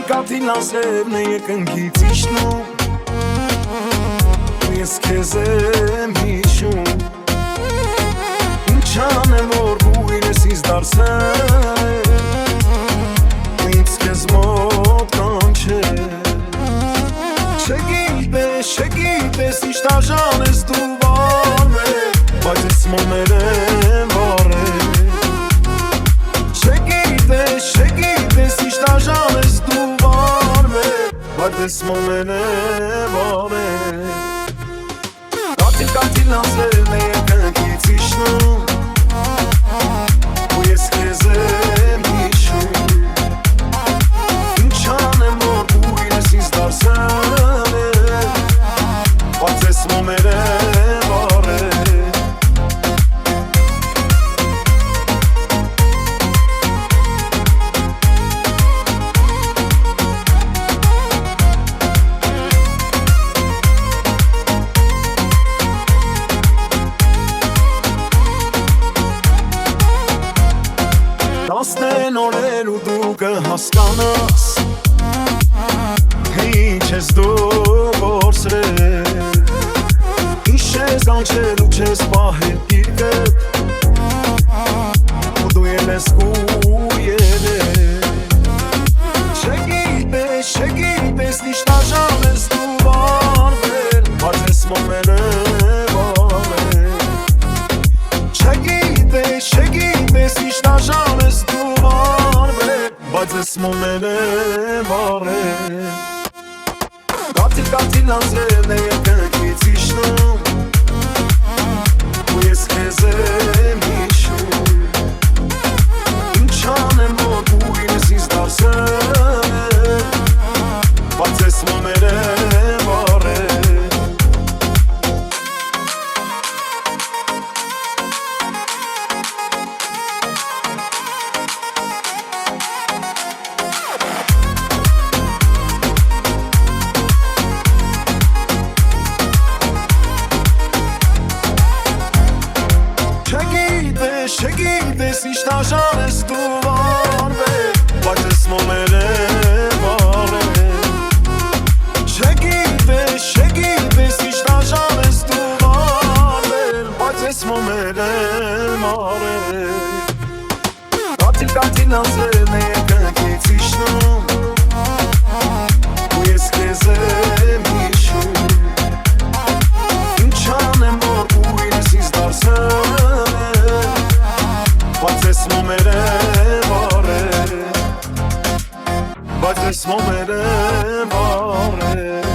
Կաթիլ ասերն է երկնքից իջնում ու ես քեզ եմ հիշում Ինչ անեմ որ բույրս ինձ դարձել ու ինձ քեզ մոտ կանչել Չգիտես ինչ դաժան ես դու վարվել բայց ես մոմեր եմ վարել Չգիտես ինչ դաժան ես դու Բայց ես մոմեն է վարել Կաթիլ ասերն է երկնքից իջնում ու ես քեզ եմ հիշում Ինչ անեմ որ բույրս ինձ դարձել Բայց ես մոմեր է վարել Տասնեն օրեր ու դու կհասկանաս Ինչ ես դու որսրել Ինչ ես անչել ու չես պահել գիրկդ Ու դու ելես ու ելել Չգիտես ինչ դաժան ես դու վարվել Բայց ես մոմել եմ վարվել Չգիտես ինչ դաժան ես դու վարվել Բայց ես մոմել եմ վարվել Կաթիլ ասերն է երկնքից իջնում ու ես քեզ եմ հիշում Ինչ անեմ որ բույրս ինձ դարձել Բայց ես մոմել եմ վարել Չգիտես ինչ դաժան ես դու վարվել Բայց ես մոմել եմ վարել Չգիտես ինչ դաժան ես դու վարվել Բայց ես մոմել եմ վարել Կաթիլ ասերն է երկնքից իջնում ու ես քեզ եմ հիշում Ինչ անեմ որ բույրս ինձ դարձել Բայց ես մոմեր եմ վարել Բայց ես մոմեր եմ վարել